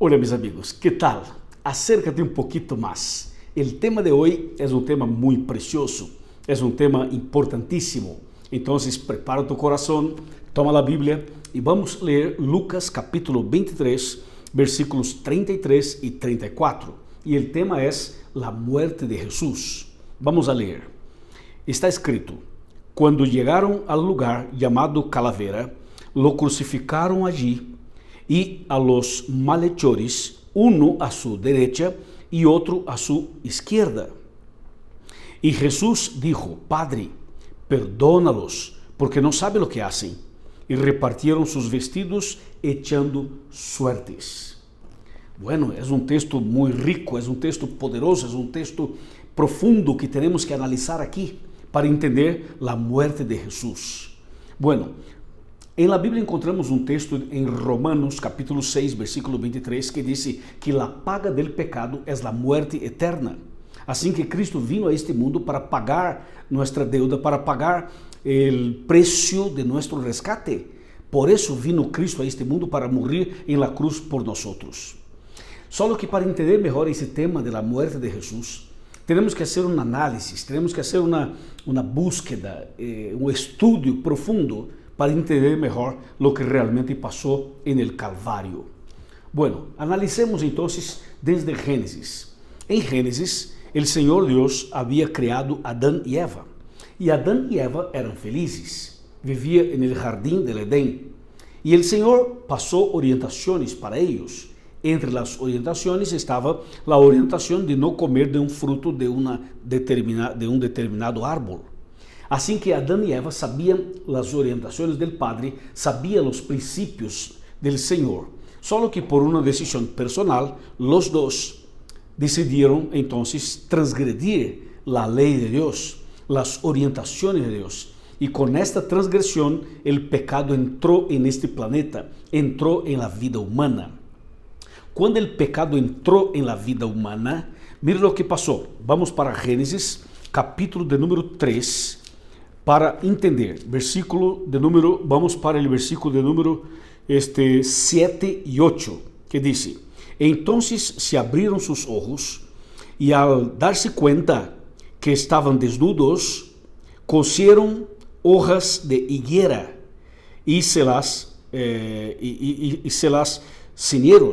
Hola mis amigos, ¿qué tal? Acércate un poquito más. El tema de hoy es un tema muy precioso, es un tema importantísimo. Entonces prepara tu corazón, toma la Biblia y vamos a leer Lucas capítulo 23, versículos 33 y 34. Y el tema es la muerte de Jesús. Vamos a leer. Está escrito: cuando llegaron al lugar llamado Calavera, lo crucificaron allí y a los malhechores, uno a su derecha y otro a su izquierda. Y Jesús dijo: Padre, perdónalos, porque no saben lo que hacen. Y repartieron sus vestidos echando suertes. Bueno, es un texto muy rico, es un texto poderoso, es un texto profundo que tenemos que analizar aquí para entender la muerte de Jesús. Bueno, en la Biblia encontramos un texto en Romanos capítulo 6, versículo 23, que dice que la paga del pecado es la muerte eterna. Así que Cristo vino a este mundo para pagar nuestra deuda, para pagar el precio de nuestro rescate. Por eso vino Cristo a este mundo para morir en la cruz por nosotros. Solo que para entender mejor ese tema de la muerte de Jesús, tenemos que hacer un análisis, tenemos que hacer una búsqueda, un estudio profundo para entender mejor lo que realmente pasó en el Calvario. Bueno, analicemos entonces desde Génesis. En Génesis, el Señor Dios había creado a Adán y Eva. Y Adán y Eva eran felices, vivían en el jardín del Edén. Y el Señor pasó orientaciones para ellos. Entre las orientaciones estaba la orientación de no comer de un fruto de un determinado árbol. Así que Adán y Eva sabían las orientaciones del Padre, sabían los principios del Señor. Solo que por una decisión personal, los dos decidieron entonces transgredir la ley de Dios, las orientaciones de Dios. Y con esta transgresión, el pecado entró en este planeta, entró en la vida humana. Cuando el pecado entró en la vida humana, mira lo que pasó. Vamos para Génesis, capítulo de número 3, para entender. Vamos para el versículo de número 7 y 8, que dice: entonces se abrieron sus ojos y al darse cuenta que estaban desnudos, cosieron hojas de higuera y se las ciñeron.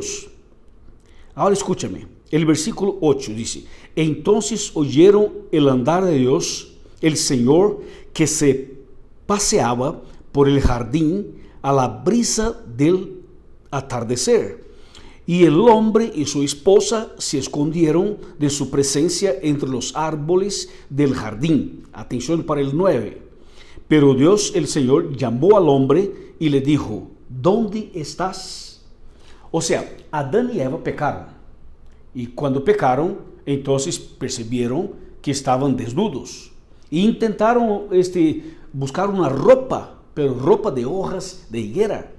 Ahora escúchame, el versículo 8 dice: entonces oyeron el andar de Dios, el Señor, que se paseaba por el jardín a la brisa del atardecer. Y el hombre y su esposa se escondieron de su presencia entre los árboles del jardín. Atención para el 9. Pero Dios, el Señor, llamó al hombre y le dijo: ¿dónde estás? O sea, Adán y Eva pecaron. Y cuando pecaron, entonces percibieron que estaban desnudos. E intentaron buscar una ropa, pero ropa de hojas de higuera,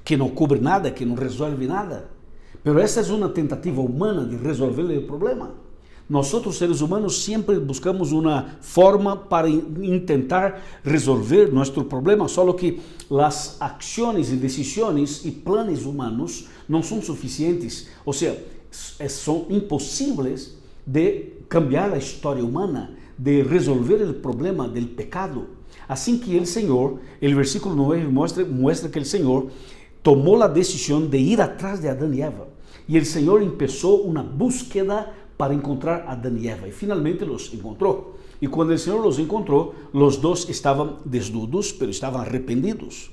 que no cubre nada, que no resuelve nada. Pero esa es una tentativa humana de resolver el problema. Nosotros, seres humanos, siempre buscamos una forma para intentar resolver nuestro problema, solo que las acciones y decisiones y planes humanos no son suficientes, o sea, son imposibles de cambiar la historia humana, de resolver el problema del pecado. Así que el Señor, el versículo 9 muestra que el Señor tomó la decisión de ir atrás de Adán y Eva. Y el Señor empezó una búsqueda para encontrar a Adán y Eva. Y finalmente los encontró. Y cuando el Señor los encontró, los dos estaban desnudos, pero estaban arrepentidos.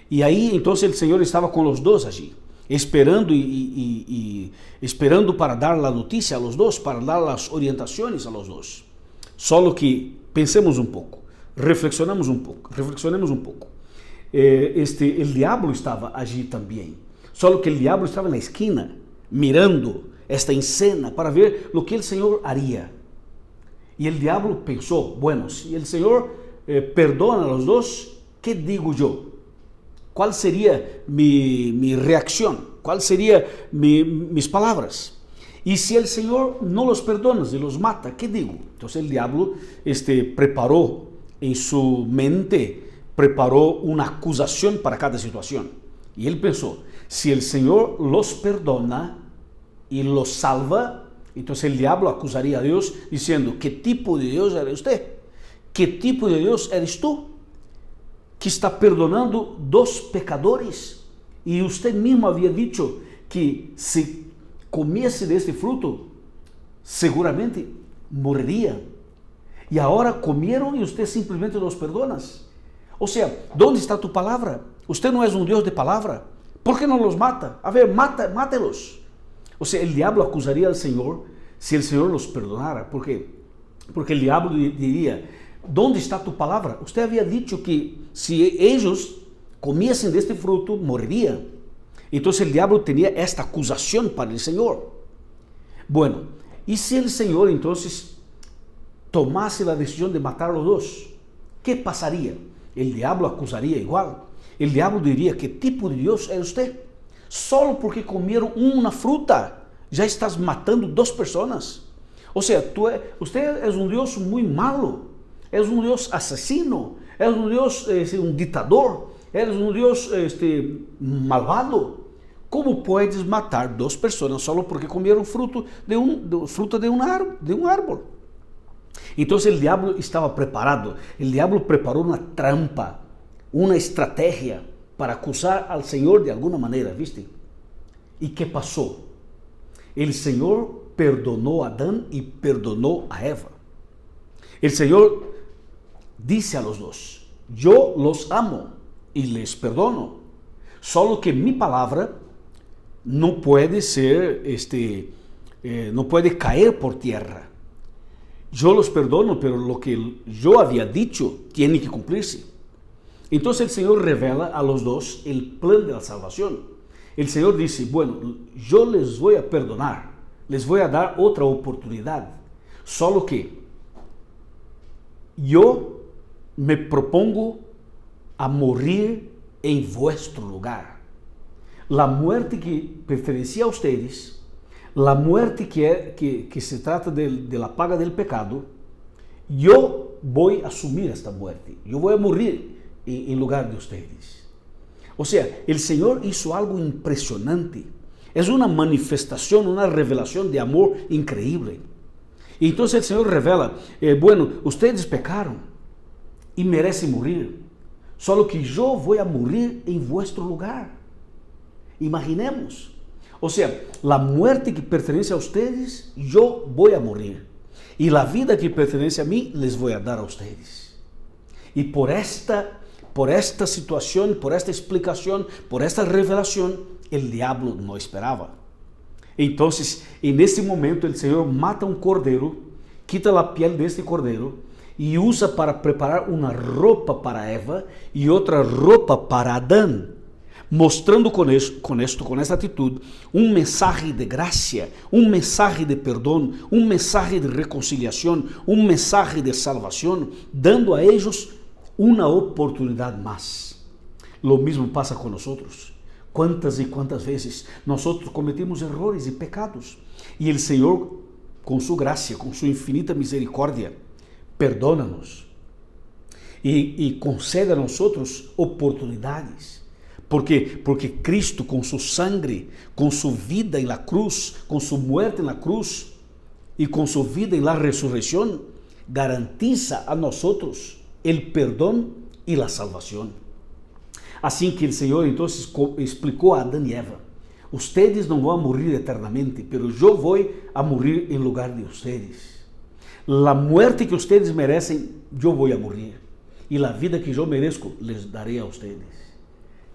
Y ahí entonces el Señor estaba con los dos allí, esperando esperando para dar la noticia a los dos, para dar las orientaciones a los dos. Solo que pensemos un poco, reflexionemos un poco. El diablo estaba allí también, solo que el diablo estaba en la esquina, mirando esta escena para ver lo que el Señor haría. Y el diablo pensó: bueno, si el Señor perdona a los dos, ¿qué digo yo? ¿Cuál sería mi reacción? ¿Cuáles serían mis palabras? Y si el Señor no los perdona y los mata, ¿qué digo? Entonces el diablo preparó en su mente, preparó una acusación para cada situación. Y él pensó: si el Señor los perdona y los salva, entonces el diablo acusaría a Dios diciendo, ¿qué tipo de Dios eres usted? ¿Qué tipo de Dios eres tú? Que está perdonando dos pecadores. Y usted mismo había dicho que si comiese de este fruto, seguramente moriría. Y ahora comieron y usted simplemente los perdonas. O sea, ¿dónde está tu palabra? Usted no es un Dios de palabra. ¿Por qué no los mata? A ver, mátelos. O sea, el diablo acusaría al Señor si el Señor los perdonara. ¿Por qué? Porque el diablo diría, ¿dónde está tu palabra? Usted había dicho que si ellos comiesen de este fruto, morirían. Entonces el diablo tenía esta acusación para el Señor. Bueno, ¿y si el Señor entonces tomase la decisión de matar a los dos? ¿Qué pasaría? El diablo acusaría igual. El diablo diría, ¿qué tipo de Dios es usted? Solo porque comieron una fruta, ya estás matando dos personas. O sea, usted es un Dios muy malo, es un Dios asesino, es un Dios, un dictador, eres un Dios malvado. ¿Cómo puedes matar dos personas solo porque comieron fruta de un árbol? Entonces el diablo estaba preparado. El diablo preparó una trampa, una estrategia para acusar al Señor de alguna manera, ¿viste? ¿Y qué pasó? El Señor perdonó a Adán y perdonó a Eva. El Señor dice a los dos, yo los amo y les perdono. Solo que mi palabra no puede ser, no puede caer por tierra. Yo los perdono, pero lo que yo había dicho tiene que cumplirse. Entonces el Señor revela a los dos el plan de la salvación. El Señor dice, bueno, yo les voy a perdonar, les voy a dar otra oportunidad. Solo que yo me propongo a morir en vuestro lugar. La muerte que pertenecía a ustedes, la muerte que se trata de la paga del pecado, yo voy a asumir esta muerte. Yo voy a morir en lugar de ustedes. O sea, el Señor hizo algo impresionante. Es una manifestación, una revelación de amor increíble. Y entonces el Señor revela, bueno, ustedes pecaron y merecen morir. Solo que yo voy a morir en vuestro lugar. Imaginemos. O sea, la muerte que pertenece a ustedes, yo voy a morir. Y la vida que pertenece a mí, les voy a dar a ustedes. Y por esta situación, por esta explicación, por esta revelación, el diablo no esperaba. Entonces, en ese momento, el Señor mata un cordero, quita la piel de este cordero y usa para preparar una ropa para Eva y otra ropa para Adán, mostrando con esta actitud un mensaje de gracia, un mensaje de perdón, un mensaje de reconciliación, un mensaje de salvación, dando a ellos una oportunidad más. Lo mismo pasa con nosotros. ¿Cuántas y cuántas veces nosotros cometimos errores y pecados? Y el Señor, con su gracia, con su infinita misericordia, perdónanos y concede a nosotros oportunidades. Porque Cristo, con su sangre, con su vida en la cruz, con su muerte en la cruz y con su vida en la resurrección, garantiza a nosotros el perdón y la salvación. Así que el Señor entonces explicó a Adán y Eva, ustedes no van a morir eternamente, pero yo voy a morir en lugar de ustedes. La muerte que ustedes merecen, yo voy a morir. Y la vida que yo merezco, les daré a ustedes.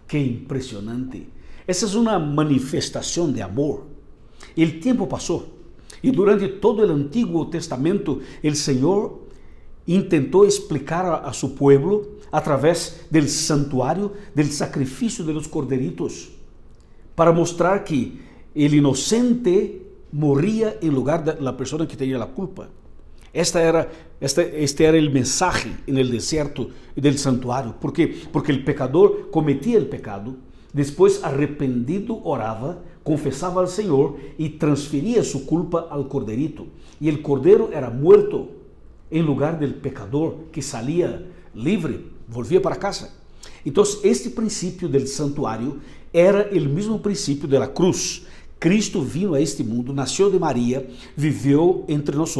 ¡Qué impresionante! Esa es una manifestación de amor. El tiempo pasó y durante todo el Antiguo Testamento el Señor intentó explicar a su pueblo a través del santuario, del sacrificio de los corderitos, para mostrar que el inocente moría en lugar de la persona que tenía la culpa. Este era el mensaje en el desierto del santuario. ¿Por qué? Porque el pecador cometía el pecado, después arrepentido oraba, confesaba al Señor y transfería su culpa al corderito. Y el cordero era muerto en lugar del pecador que salía libre, volvía para casa. Entonces, este principio del santuario Era o mesmo princípio da cruz. Cristo vino a este mundo, nasceu de Maria, viveu entre nós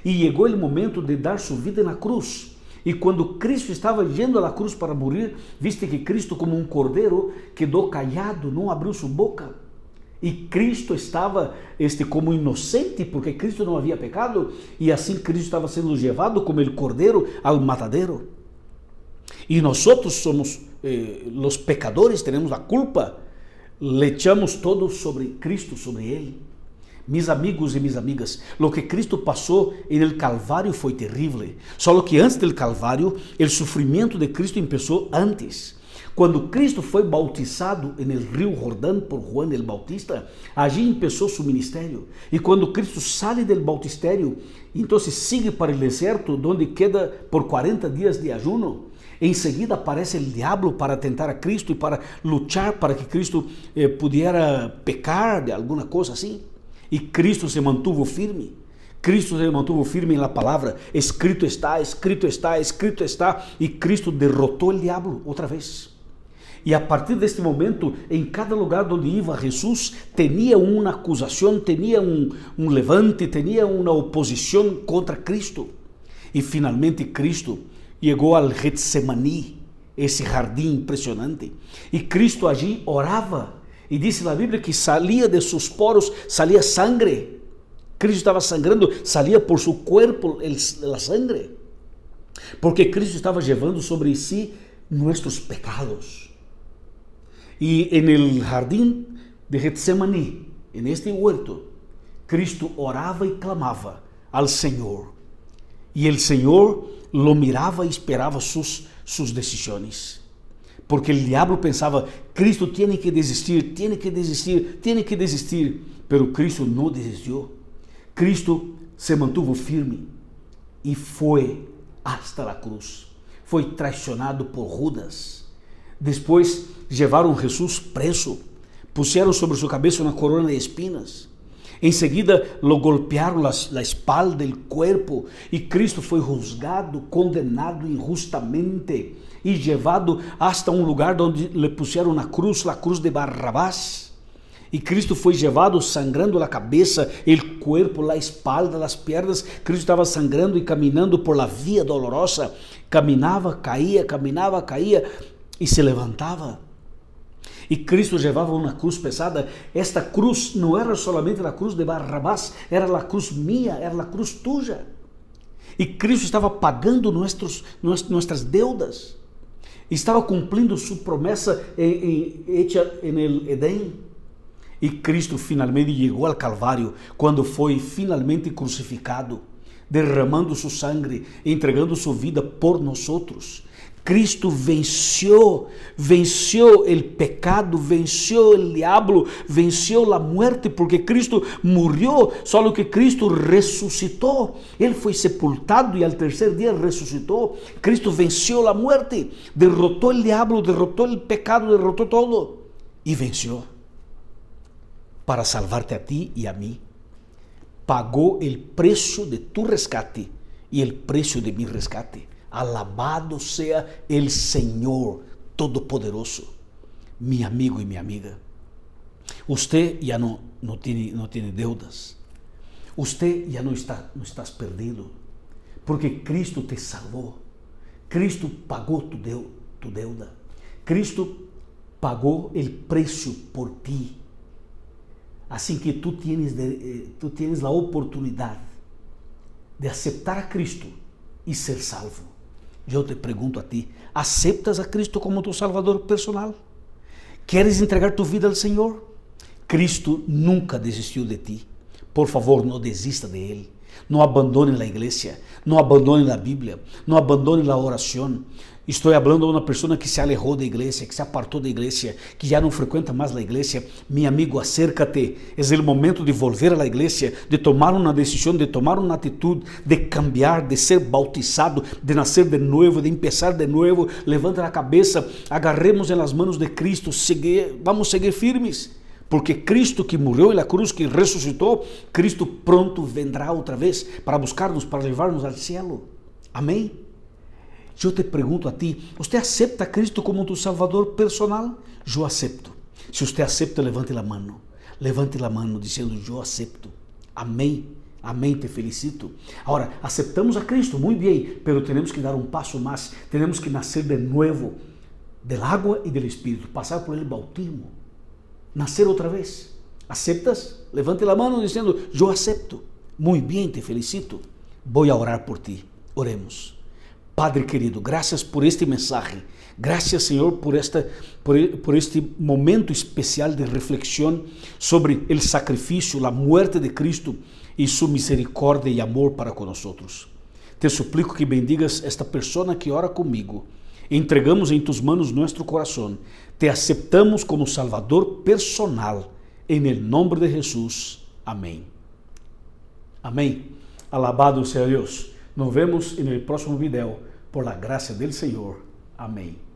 e chegou o momento de dar sua vida na cruz. E quando Cristo estava indo à cruz para morrer, viste que Cristo, como um cordeiro, quedou callado, não abriu sua boca. E Cristo estava como inocente, porque Cristo não havia pecado, e assim Cristo estava sendo levado como o cordeiro ao matadeiro. E nós somos os pecadores, temos a culpa, le echamos todo sobre Cristo, sobre Ele. Mis amigos e mis amigas, lo que Cristo passou en el Calvário foi terrível. Só que antes del Calvário, o sofrimento de Cristo começou antes. Quando Cristo foi bautizado no rio Jordão por Juan el Bautista, allí começou seu ministério. E quando Cristo sai do bautistério, então sigue para o deserto, onde queda por 40 dias de ayuno. Em seguida aparece o diabo para tentar a Cristo e para lutar para que Cristo pudiera pecar de alguma coisa assim. E Cristo se mantuvo firme. Cristo se mantuvo firme na palavra. Escrito está, escrito está, escrito está. E Cristo derrotou o diabo outra vez. E a partir deste momento, em cada lugar onde ia Jesus, tinha uma acusação, tinha um levante, tinha uma oposição contra Cristo. E finalmente Cristo chegou ao Getsemaní, esse jardim impressionante. E Cristo allí orava. E diz na Bíblia que salia de seus poros, salia sangre. Cristo estava sangrando, salia por seu corpo a sangre. Porque Cristo estava levando sobre si nossos pecados. E no jardim de Getsemaní, neste huerto, Cristo orava e clamava ao Senhor. E o Senhor lo mirava e esperava suas decisões. Porque o diabo pensava, Cristo tem que desistir, tem que desistir, tem que desistir. Pero Cristo não desistiu. Cristo se mantuvo firme e foi hasta a cruz. Foi traicionado por Judas. Depois levaram Jesus preso, puseram sobre sua cabeça uma corona de espinas. Em seguida, lo golpearam a espalda, o corpo, e Cristo foi juzgado, condenado injustamente e levado hasta um lugar onde le puseram na cruz, a cruz de Barrabás. E Cristo foi levado sangrando a cabeça, o corpo, a espalda, as pernas. Cristo estava sangrando e caminhando por la via dolorosa. Caminhava, caía e se levantava. E Cristo levava uma cruz pesada. Esta cruz não era solamente a cruz de Barrabás, era a cruz minha, era a cruz tuya. E Cristo estava pagando nossas deudas. Estava cumprindo sua promessa hecha no Edém. E Cristo finalmente chegou ao Calvário, quando foi finalmente crucificado, derramando sua sangue, entregando sua vida por nós. Cristo venceu o pecado, venceu o diabo, venceu a morte, porque Cristo morreu, só que Cristo ressuscitou. Ele foi sepultado e ao terceiro dia ressuscitou. Cristo venceu a morte, derrotou o diabo, derrotou o pecado, derrotou todo e venceu para salvar-te a ti e a mim. Pagou o preço de tu resgate e o preço de mi resgate. Alabado sea el Señor Todopoderoso, mi amigo y mi amiga. Usted ya no tiene deudas. Usted ya no estás perdido, porque Cristo te salvó. Cristo pagó tu deuda. Cristo pagó el precio por ti. Así que tú tienes la oportunidad de aceptar a Cristo y ser salvo. Eu te pergunto a ti, ¿aceptas a Cristo como tu Salvador personal? ¿Quieres entregar tu vida al Señor? Cristo nunca desistiu de ti. Por favor, não desista de Ele. Não abandone a igreja, não abandone a Bíblia, não abandone a oração. Estou falando a uma pessoa que se alejou da igreja, que se apartou da igreja, que já não frequenta mais a igreja. Meu amigo, acércate. É o momento de volver à igreja, de tomar uma decisão, de tomar uma atitude, de cambiar, de ser bautizado, de nascer de novo, de empezar de novo. Levanta a cabeça, agarremos nas mãos de Cristo, vamos seguir firmes. Porque Cristo que morreu na cruz, que ressuscitou, Cristo pronto vendrá outra vez para buscar-nos, para levar-nos ao cielo. Amém? Eu te pergunto a ti, você aceita a Cristo como tu Salvador personal? Eu acepto. Se você acepta, levante a mão. Levante a mão dizendo, eu acepto. Amém. Amém, te felicito. Agora, aceptamos a Cristo, muito bem, pero temos que dar um passo mais. Temos que nascer de novo, del agua e del Espírito, passar por el bautismo, nascer outra vez. ¿Aceptas? Levante a mão dizendo, eu acepto. Muito bem, te felicito. Vou a orar por ti. Oremos. Padre querido, graças por este mensagem. Graças, Senhor, por este momento especial de reflexão sobre o sacrifício, a muerte de Cristo e sua misericórdia e amor para com nós. Te suplico que bendigas esta pessoa que ora comigo. Entregamos em tus manos nosso coração. Te aceptamos como Salvador personal. Em nome de Jesus. Amém. Amém. Alabado seja Deus. Nos vemos no próximo vídeo. Por la gracia del Senhor. Amém.